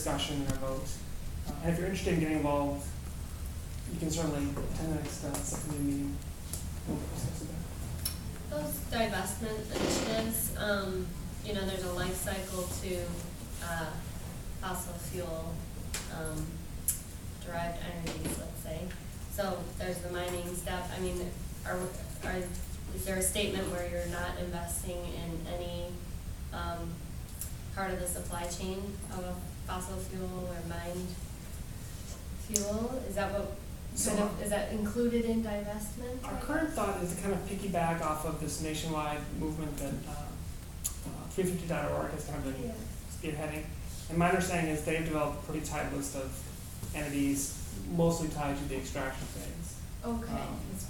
discussion and a vote. And if you're interested in getting involved, you can certainly attend the next subcommittee meeting. We'll discuss it there. Those divestment initiatives, you know, there's a life cycle to fossil fuel derived energies, let's say. So there's the mining step. I mean, is there a statement where you're not investing in any part of the supply chain of a fossil fuel or mined fuel? Is that what is that included in divestment? Our current thought is to kind of piggyback off of this nationwide movement that 350.org has kind of been spearheading. And my understanding is they've developed a pretty tight list of entities, mostly tied to the extraction phase. Okay. It's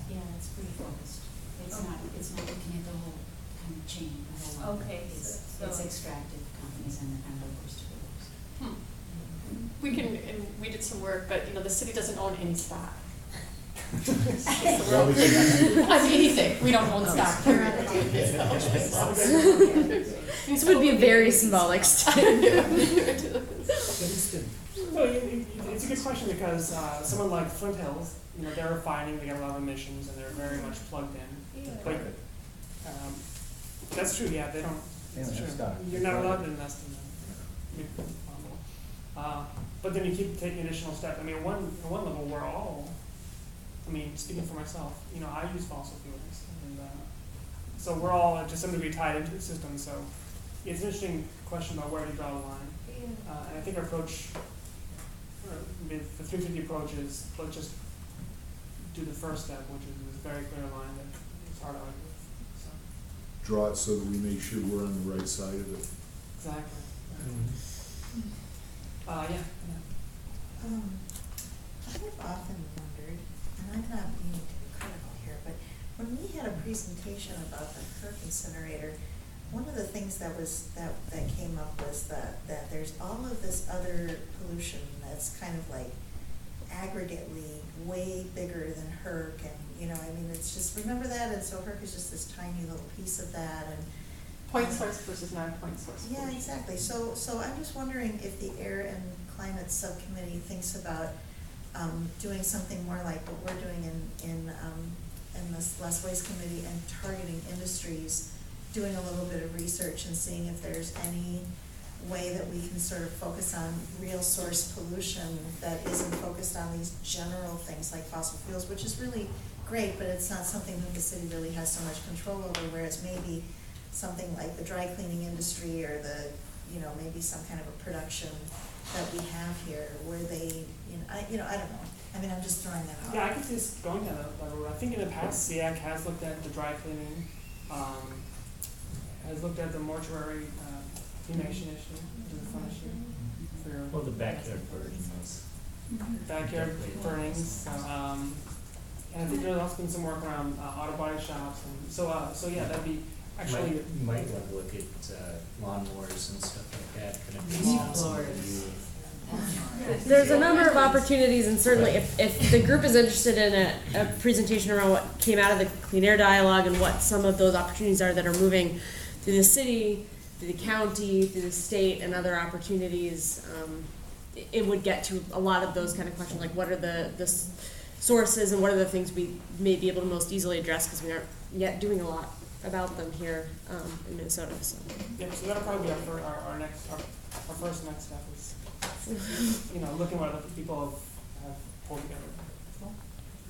pretty focused. It's not looking at the whole kind of chain, the whole okay. It's extractive companies and workers to workers. We can, and we did some work, but you know, the city doesn't own any stock. Well, we can- I mean, anything. We don't own stock. This would be a very symbolic statement. No, it's a good question because someone like Flint Hills, you know, they're refining, they got a lot of emissions, and they're very much plugged in. Yeah. But that's true. Yeah, they don't. It's Yeah, true. stock. You're not allowed to invest in them. But then you keep taking additional steps. I mean, at one level, we're all. I mean, speaking for myself, you know, I use fossil fuels, and so we're all to some degree tied into the system. So it's an interesting question about where to draw the line. And I think our approach, the 350 approach is let's just do the first step, which is this very clear line that it's hard to argue with. So. Draw it so that we make sure we're on the right side of it. Exactly. I've often wondered, and I'm not being too critical here, but when we had a presentation about the Kirk incinerator, one of the things that came up was that there's all of this other pollution that's kind of like aggregately way bigger than HERC, and you know, I mean, it's just, remember that, and so HERC is just this tiny little piece of that, and Point source versus non-point source. yeah, exactly. So I'm just wondering if the Air and Climate Subcommittee thinks about doing something more like what we're doing in this Less Waste Committee and targeting industries, doing a little bit of research and seeing if there's any way that we can sort of focus on real source pollution that isn't focused on these general things like fossil fuels, which is really great, but it's not something that the city really has so much control over, whereas maybe something like the dry cleaning industry or the, you know, maybe some kind of a production that we have here where they, I don't know. I mean, I'm just throwing that out. Yeah, I could see us going down that road. I think in the past, CEAC has looked at the dry cleaning, has looked at the mortuary cremation issue, which is a fun issue. Well, the backyard burnings. Backyard burnings. And I think there's also been some work around auto body shops, and so yeah, that'd be actually. You might want to look at lawnmowers and stuff like that. Kind of Floors. There's a number of opportunities, and certainly if the group is interested in a presentation around what came out of the Clean Air Dialogue and what some of those opportunities are that are moving through the city, through the county, through the state, and other opportunities, it would get to a lot of those kind of questions, like what are the sources and what are the things we may be able to most easily address because we aren't yet doing a lot about them here in Minnesota. So. Yeah, so that'll probably be our first next step is, you know, looking what other people have pulled together. Cool.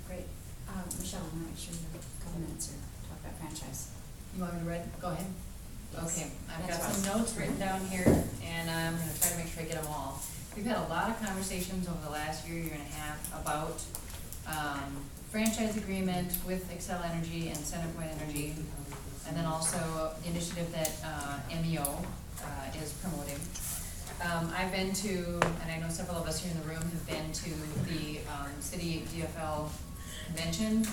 Great. Michelle, I want to make sure you have a couple minutes or talk about franchise. You want me to read? Go ahead. Yes. Okay, I've got That's some notes written down here, and I'm going to try to make sure I get them all. We've had a lot of conversations over the last year and a half about franchise agreement with Xcel Energy and Centerpoint Energy, and then also the initiative that MEO is promoting. I've been to, and I know several of us here in the room have been to the city DFL convention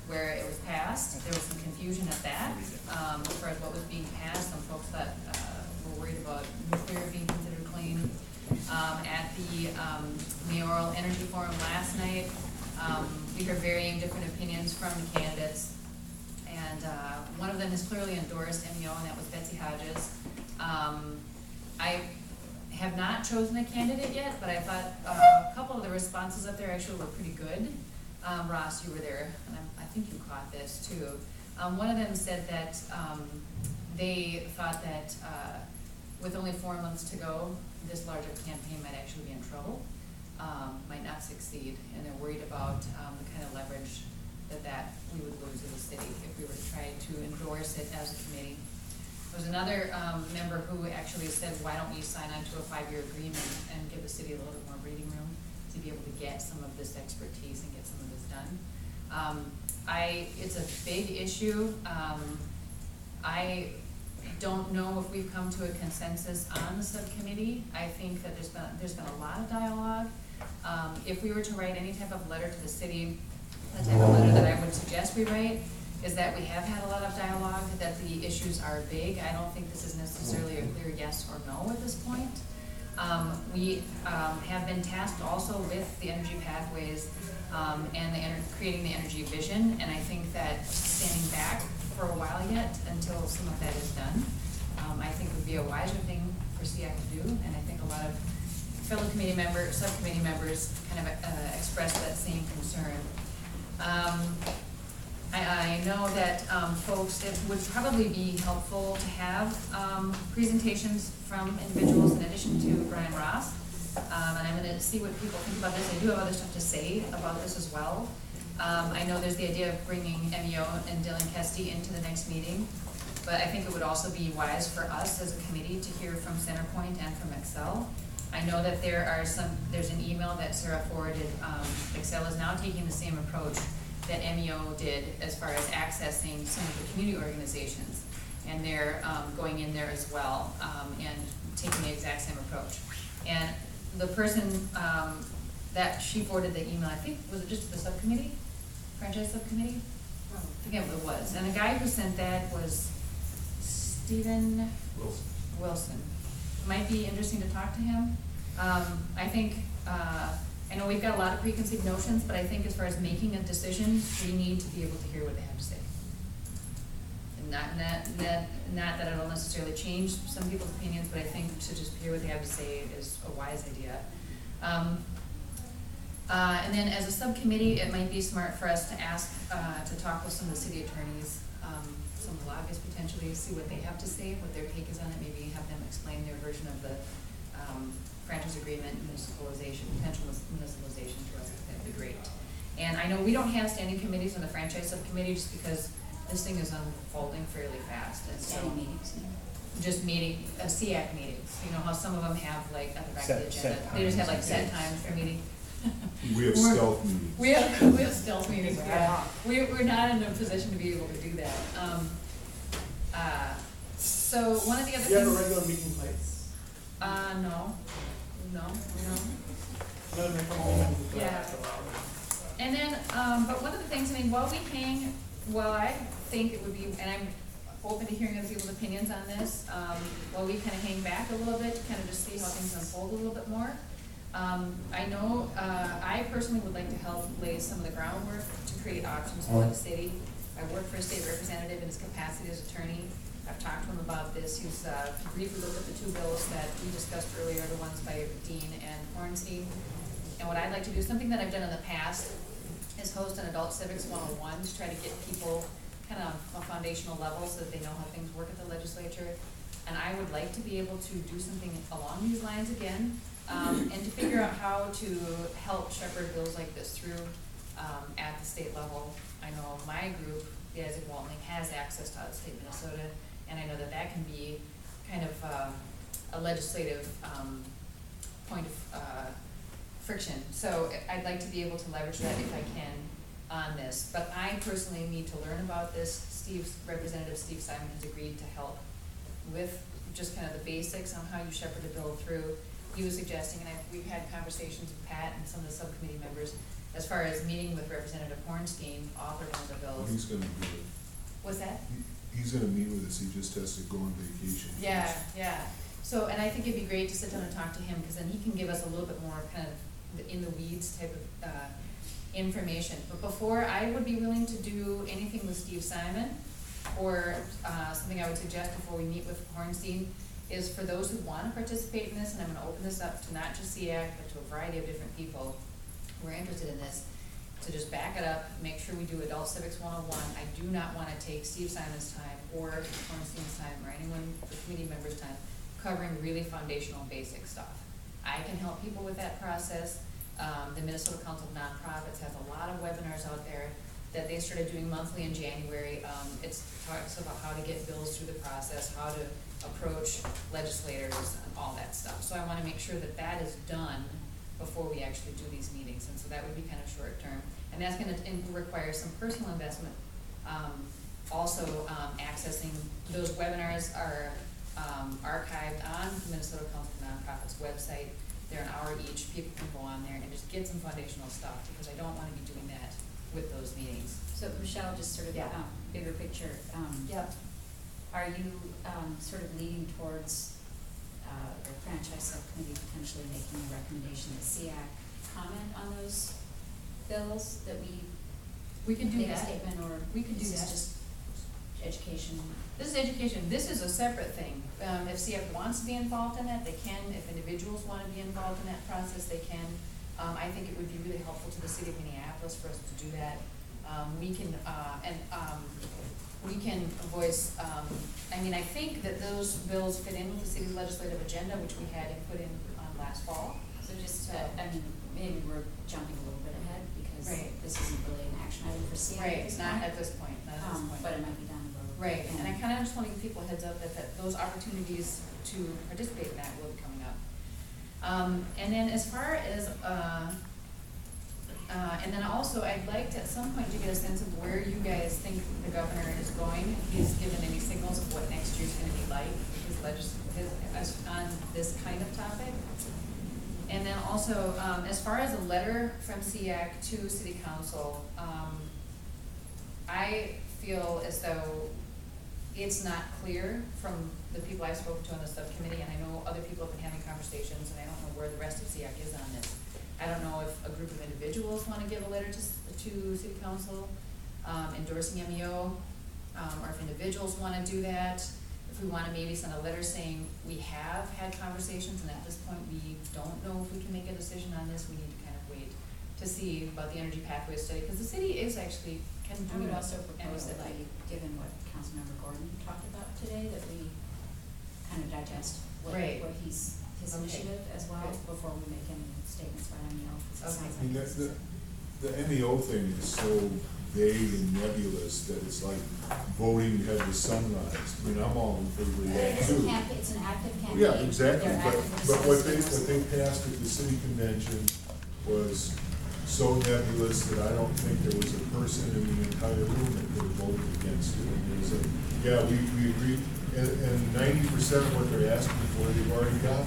where it was passed. There was some confusion at that as far as what was being passed. Some folks that were worried about nuclear being considered clean. At the mayoral energy forum last night, we heard varying different opinions from the candidates, and one of them has clearly endorsed MEO, and that was Betsy Hodges. have not chosen a candidate yet, but I thought a couple of the responses up there actually were pretty good. Ross, you were there, and I think you caught this too. One of them said that they thought that with only 4 months to go, this large of campaign might actually be in trouble, might not succeed, and they're worried about the kind of leverage that we would lose as a city if we were to try to endorse it as a committee. There was another member who actually said, why don't we sign on to a 5-year agreement and give the city a little bit more breathing room to be able to get some of this expertise and get some of this done. It's a big issue. I don't know if we've come to a consensus on the subcommittee. I think that there's been a lot of dialogue. If we were to write any type of letter to the city, the type of letter that I would suggest we write is that we have had a lot of dialogue, that the issues are big. I don't think this is necessarily a clear yes or no at this point. We have been tasked also with the energy pathways and creating the energy vision, and I think that standing back for a while yet until some of that is done, I think would be a wiser thing for CEAC to do, and I think a lot of fellow subcommittee members kind of expressed that same concern. I know that folks, it would probably be helpful to have presentations from individuals in addition to Brian Ross. And I'm going to see what people think about this. I do have other stuff to say about this as well. I know there's the idea of bringing MEO and Dylan Kesty into the next meeting, but I think it would also be wise for us as a committee to hear from Centerpoint and from Excel. I know that there's an email that Sarah forwarded. Excel is now taking the same approach that MEO did as far as accessing some of the community organizations, and they're going in there as well and taking the exact same approach. And the person that she forwarded the email, I think, was it just the subcommittee, franchise subcommittee? I forget what it was. And the guy who sent that was Stephen Wilson. Might be interesting to talk to him. I think, I know we've got a lot of preconceived notions, but I think as far as making a decision, we need to be able to hear what they have to say. And not that it'll necessarily change some people's opinions, but I think to just hear what they have to say is a wise idea. And then as a subcommittee, it might be smart for us to ask, to talk with some of the city attorneys, some of the lobbyists potentially, see what they have to say, what their take is on it, maybe have them explain their version of the franchise agreement, potential municipalization to us. That'd be great. And I know we don't have standing committees on the franchise subcommittee just because this thing is unfolding fairly fast. And so meetings. just CEAC meetings. You know how some of them have like at the back of the agenda. They just have like set times for meeting. We have stealth meetings. We have stealth meetings. Yeah. We're not in a position to be able to do that. So one of the other Do you have a things. regular meeting place? No. Another meeting. Yeah. And then, but one of the things, I mean, while I think it would be, and I'm open to hearing other people's opinions on this, while we kind of hang back a little bit to kind of just see how things unfold a little bit more. I know, I personally would like to help lay some of the groundwork to create options for the city. I work for a state representative in his capacity as attorney. I've talked to him about this. He's briefly looked at the 2 bills that we discussed earlier, the ones by Dean and Hornstein. And what I'd like to do, something that I've done in the past, is host an Adult Civics 101 to try to get people kind of a foundational level so that they know how things work at the legislature. And I would like to be able to do something along these lines again, and to figure out how to help shepherd bills like this through at the state level. I know my group, the Isaac Waltling, has access to out-of-state Minnesota, and I know that can be kind of a legislative point of friction. So I'd like to be able to leverage that if I can on this. But I personally need to learn about this. Representative Steve Simon has agreed to help with just kind of the basics on how you shepherd a bill through. He was suggesting, and we've had conversations with Pat and some of the subcommittee members, as far as meeting with Representative Hornstein, author one of the bills. Well, he's gonna do it. What's that? He's gonna meet with us, he just has to go on vacation. Yeah. So, and I think it'd be great to sit down and talk to him, because then he can give us a little bit more kind of in the weeds type of information. But before, I would be willing to do anything with Steve Simon, or something I would suggest before we meet with Hornstein is for those who wanna participate in this, and I'm gonna open this up to not just CEAC, but to a variety of different people who are interested in this, to just back it up, make sure we do Adult Civics 101. I do not wanna take Steve Simon's time, or Ornstein's time, or anyone, the committee members' time, covering really foundational basic stuff. I can help people with that process. The Minnesota Council of Nonprofits has a lot of webinars out there that they started doing monthly in January. It talks about how to get bills through the process, how to approach legislators, and all that stuff. So I wanna make sure that that is done before we actually do these meetings, and so that would be kind of short term. And that's gonna require some personal investment. Also, accessing those webinars are archived on the Minnesota Council of Nonprofits website. They're an hour each. People can go on there and just get some foundational stuff, because I don't wanna be doing that with those meetings. So Michelle, just sort of, Yeah. bigger picture, Yep. are you, sort of leaning towards, the franchise subcommittee potentially making a recommendation that CEAC comment on those bills that We could do make a that. statement, or We could do this is that. just education? This is education. This is a separate thing. If CF wants to be involved in that, they can. If individuals want to be involved in that process, they can. I think it would be really helpful to the city of Minneapolis for us to do that. We can, we can voice, I mean, I think that those bills fit in with the city's legislative agenda, which we had input in last fall. So just, I mean, maybe we're jumping a little bit ahead, because Right. this isn't really an action item for CEAC Right, at this not point. at this point, not at this point. But it might be down the road. Right, and I kind of just want to give people a heads up that those opportunities to participate in that will be coming up. And then as far as, and then also I'd like to at some point to get a sense of where you guys think the governor is going. If he's given any signals of what next year's gonna be like, on this kind of topic. And then also, as far as a letter from CEAC to City Council, I feel as though it's not clear from the people I've spoken to on the subcommittee, and I know other people have been having conversations, and I don't know where the rest of CEAC is on this. I don't know if a group of individuals wanna give a letter to City Council, endorsing MEO, or if individuals wanna do that. If we wanna maybe send a letter saying we have had conversations, and at this point we don't know if we can make a decision on this, we need to kind of wait to see about the energy pathway study, because the city is actually kind of I doing would also MEO propose that like. we, given what Councilmember Gordon talked about today, that we kind of digest Right. what his Okay. initiative as well, Right. before we make any statements by MEO. 'Cause it Okay. sounds I mean, like it's- the MEO thing is so vague and nebulous that it's like voting to have the sunrise. I mean, I'm all in favor of But that it is too. it's an active campaign. Yeah, exactly, They're but, actively but what soliciting they passed at the city convention was so nebulous that I don't think there was a person in the entire room that could have voted against it. And it was like, yeah, we agree, and 90% of what they're asking for, they've already got.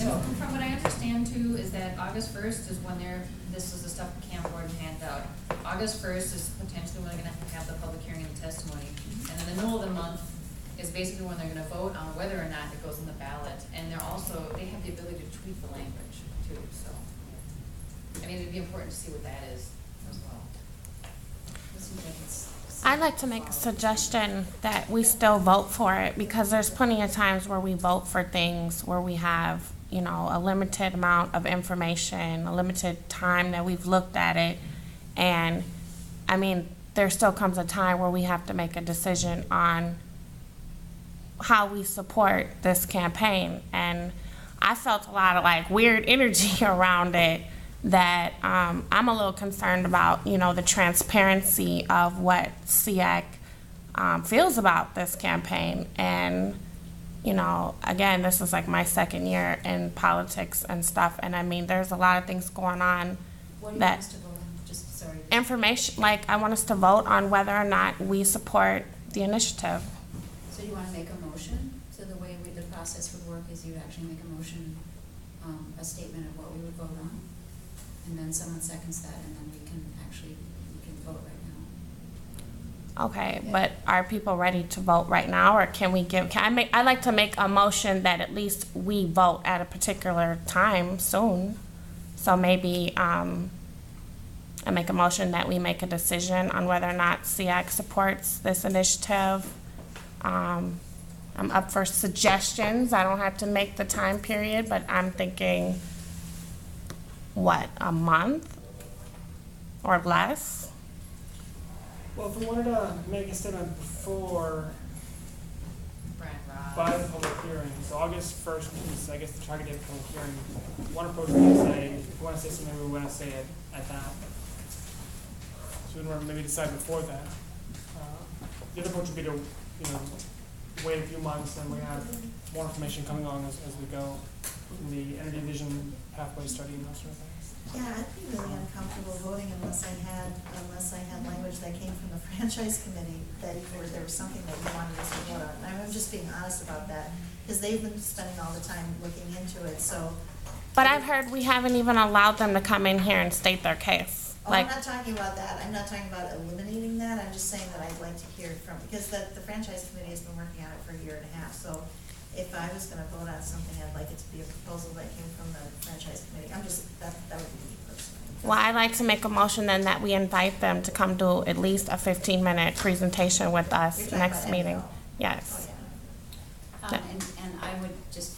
And from what I understand too, is that August 1st is when this is the stuff Camp Board hand out. August 1st is potentially when they're gonna have the public hearing and the testimony. And then the middle of the month is basically when they're gonna vote on whether or not it goes on the ballot. And they have the ability to tweak the language too, so. I mean, it'd be important to see what that is as well. It seems like it's- I'd like to make a suggestion that we still vote for it, because there's plenty of times where we vote for things where we have, you know, a limited amount of information, a limited time that we've looked at it. And, I mean, there still comes a time where we have to make a decision on how we support this campaign. And I felt a lot of like weird energy around it that I'm a little concerned about, you know, the transparency of what CEAC feels about this campaign. And, you know, again, this is like my second year in politics and stuff. And I mean, there's a lot of things going on What do you want that us to vote on? Just, sorry. information, like I want us to vote on whether or not we support the initiative. So you want to make a motion? So the way the process would work is you actually make a motion, a statement of what we would vote on, and then someone seconds that, and then we can vote right now. Okay, but are people ready to vote right now, or I'd like to make a motion that at least we vote at a particular time soon. So maybe, I make a motion that we make a decision on whether or not CEAC supports this initiative, I'm up for suggestions. I don't have to make the time period, but I'm thinking, what, a month or less? Well, if we wanted to make a statement before, Brad Ross. by the public hearing, so August first is, I guess, the target date for the public hearing. One approach would be to say, if we wanna say something, we wanna say it at that. So we'd wanna maybe decide before that. The other approach would be to, wait a few months and we have more information coming along as we go in the energy vision pathway study and those sort of things. Yeah, I'd be really uncomfortable voting unless I had language that came from the franchise committee, that there was something that you wanted us to vote on. I'm just being honest about that, because they've been spending all the time looking into it, so. But I've heard we haven't even allowed them to come in here and state their case. Oh, I'm not talking about that, I'm not talking about eliminating that, I'm just saying that I'd like to hear from, because the franchise committee has been working on it for a year and a half, so if I was gonna vote on something, I'd like it to be a proposal that came from the franchise committee. That would be me personally. Well, I'd like to make a motion then that we invite them to come do at least a 15-minute presentation with You're us talking next about meeting. NO. Yes. Oh, yeah. And I would just,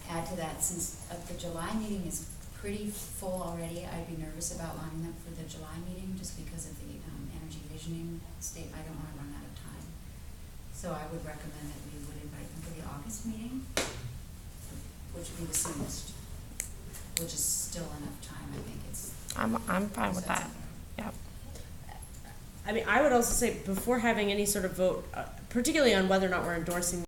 add to that, since the July meeting is pretty full already, I'd be nervous about lining up for the July meeting, just because of the, energy visioning state, I don't wanna run out of time. So I would recommend that we would invite them for the August meeting, which would be the soonest, which is still enough time, I think it's. I'm fine with that. Yep. I mean, I would also say before having any sort of vote, particularly on whether or not we're endorsing